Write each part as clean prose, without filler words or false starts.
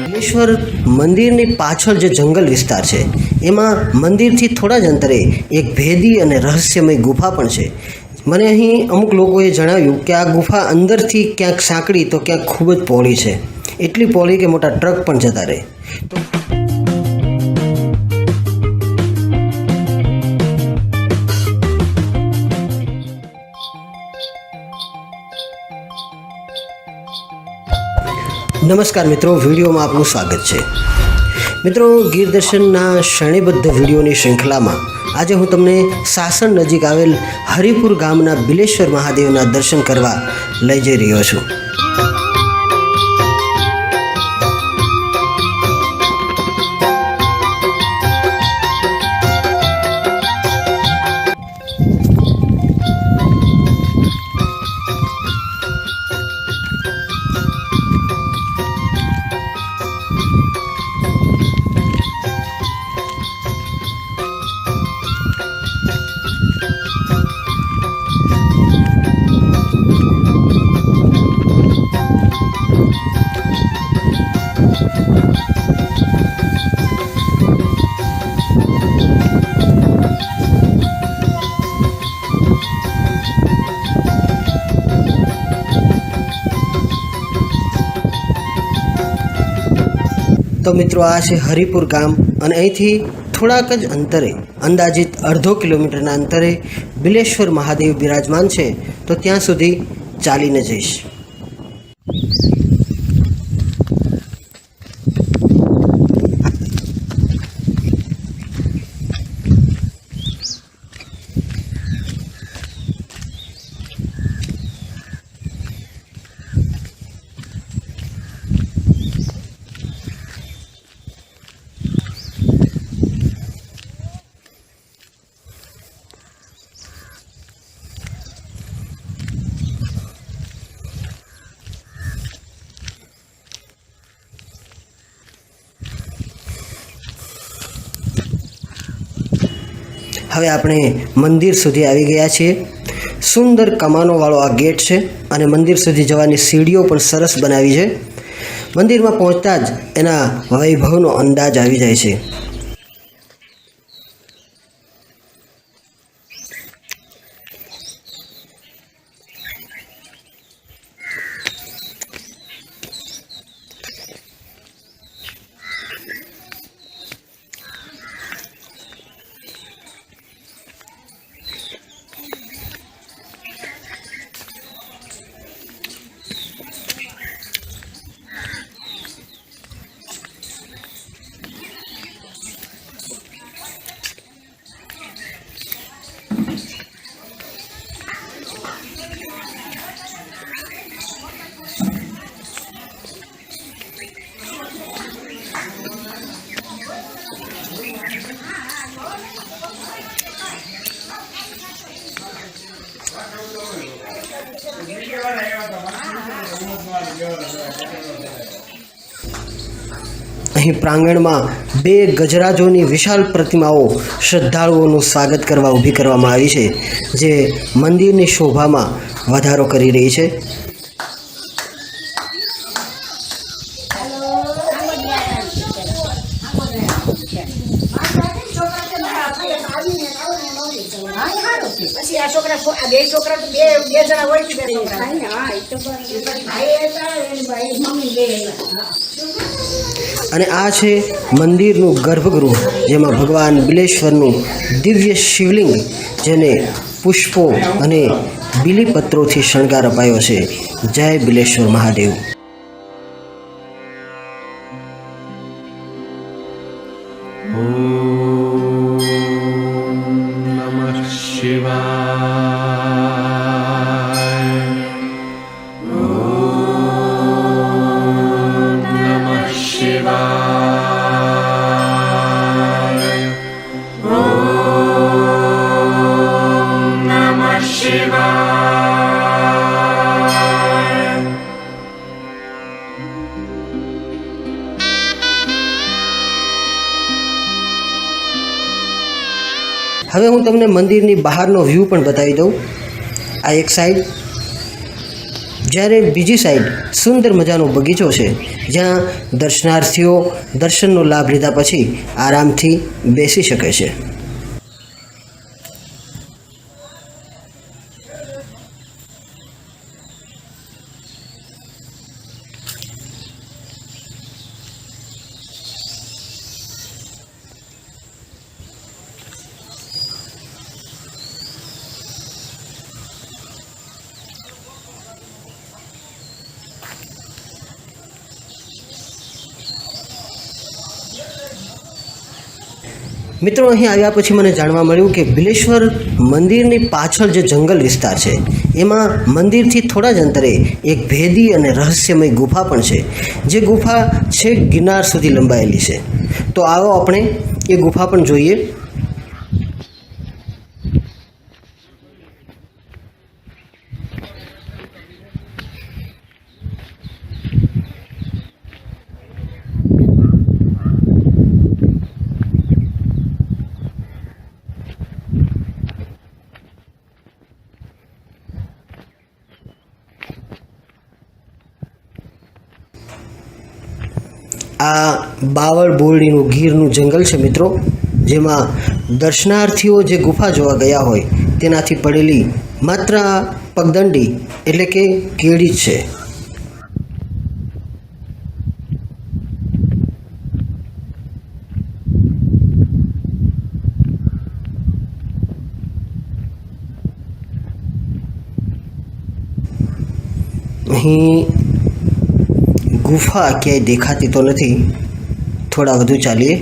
બિલેશ્વર મંદિરની પાછળ જે જંગલ વિસ્તાર છે એમાં મંદિરથી થોડા જ અંતરે એક ભેદી અને રહસ્યમય ગુફા પણ છે. મને અહીં અમુક લોકોએ જણાવ્યું કે આ ગુફા અંદરથી ક્યાંક સાંકડી તો ક્યાંક ખૂબ જ પહોળી છે, એટલી પહોળી કે મોટા ટ્રક પણ જતા રહે. નમસ્કાર મિત્રો, વિડીયોમાં આપનું સ્વાગત છે. મિત્રો, ગીર દર્શનના શ્રેણીબદ્ધ વિડીયોની શૃંખલામાં આજે હું તમને સાસણ નજીક આવેલ હરિપુર ગામના બિલેશ્વર મહાદેવના દર્શન કરવા લઈ જઈ રહ્યો છું. તો મિત્રો, આ છે હરિપુર ગામ અને અહીંથી થોડાક જ અંતરે, અંદાજિત અડધો કિલોમીટરના અંતરે બિલેશ્વર મહાદેવ બિરાજમાન છે. તો ત્યાં સુધી ચાલીને જઈશ. હવે આપણે મંદિર સુધી આવી ગયા છીએ. સુંદર કમાનોવાળો આ ગેટ છે અને મંદિર સુધી જવાની સીડીઓ પણ સરસ બનાવી છે. મંદિરમાં પહોંચતા જ એના વૈભવનો અંદાજ આવી જાય છે. અહીં પ્રાંગણમાં બે ગજરાજોની વિશાળ પ્રતિમાઓ શ્રદ્ધાળુઓનું સ્વાગત કરવા ઊભી કરવામાં આવી છે, જે મંદિરની શોભામાં વધારો કરી રહી છે. અને આ છે મંદિરનું ગર્ભગૃહ, જેમાં ભગવાન બિલેશ્વરનું દિવ્ય શિવલિંગ, જેને પુષ્પો અને બીલીપત્રોથી શણગાર અપાયો છે. જય બિલેશ્વર મહાદેવ. હવે હું તમને મંદિરની બહારનો વ્યૂ પણ બતાવી દઉં. આ એક સાઈડ, જ્યારે બીજી સાઈડ સુંદર મજાનો બગીચો છે, જ્યાં દર્શનાર્થીઓ દર્શનનો લાભ લીધા પછી આરામથી બેસી શકે છે. મિત્રો, અહીં આવ્યા પછી મને જાણવા મળ્યું કે બિલેશ્વર મંદિરની પાછળ જે જંગલ વિસ્તાર છે, એમાં મંદિરથી થોડા જ અંતરે એક ભેદી અને રહસ્યમય ગુફા પણ છે, જે ગુફા છેક ગિરનાર સુધી લંબાયેલી છે. તો આવો આપણે એ ગુફા પણ જોઈએ. આ બાવળ બોરડીનું ગીરનું જંગલ છે મિત્રો, જેમાં દર્શનાર્થીઓ જે ગુફા જોવા ગયા હોય તેનાથી પડેલી માત્ર પગદંડી એટલે કે કેડી જ છે. અહીં ગુફા ક્યાંય દેખાતી તો નથી. થોડા વધુ ચાલીએ.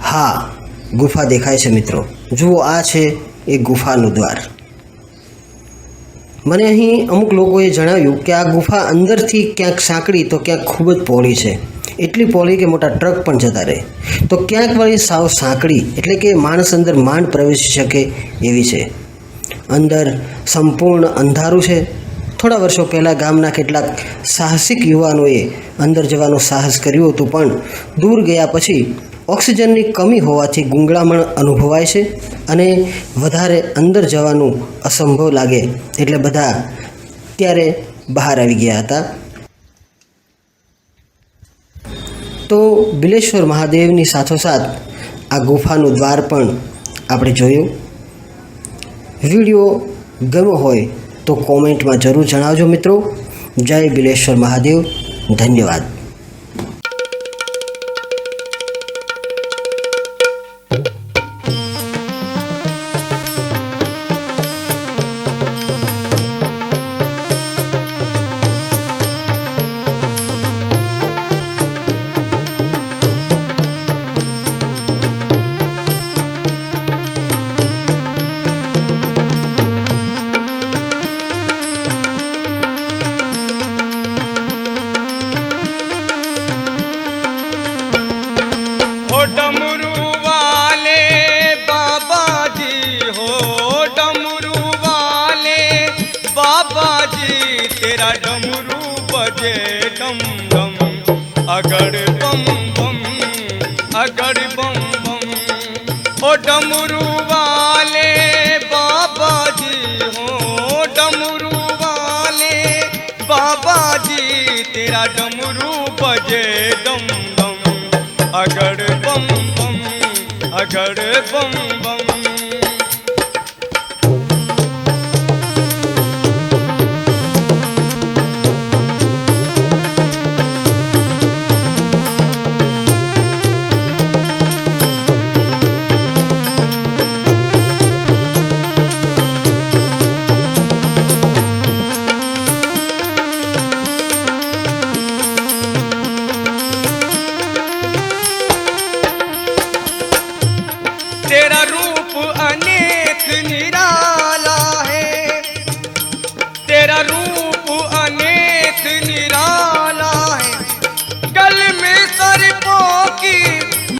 હા, ગુફા દેખાય છે મિત્રો. જુઓ, આ છે એ ગુફાનું દ્વાર. મને અહીં અમુક લોકોએ જણાવ્યું કે આ ગુફા અંદરથી ક્યાંક સાંકડી તો ક્યાંક ખૂબ જ પહોળી છે. એટલી પહોળી કે મોટા ટ્રક પણ જતા રહે. તો ક્યાંક વળી સાવ સાંકડી એટલે કે માણસ અંદર માંડ પ્રવેશી શકે એવી છે. અંદર સંપૂર્ણ અંધારું છે. થોડા વર્ષો પહેલાં ગામના કેટલાક સાહસિક યુવાનોએ અંદર જવાનું સાહસ કર્યું હતું, પણ દૂર ગયા પછી ઓક્સિજનની કમી હોવાથી ગુંગળામણ અનુભવાય છે અને વધારે અંદર જવાનું અસંભવ લાગે એટલે બધા ત્યારે બહાર આવી ગયા હતા. તો બિલેશ્વર મહાદેવની સાથોસાથ આ ગુફાનું દ્વાર પણ આપણે જોયું. વિડીયો ગમ્યો હોય તો કોમેન્ટમાં જરૂર જણાવજો મિત્રો. જય બિલેશ્વર મહાદેવ. ધન્યવાદ. डमरू वाले बाबा जी हो, डमरू वाले बाबा जी, तेरा डमरू बजे डम डम, अगड़ बम बम, अगड़ बम बम. ओ डमरू वाले बाबा जी हो, डमरू वाले बाबा जी, तेरा डमरू बजे डम डम, अगड़ बम बम, अगड़ बम बम. अनेक निराला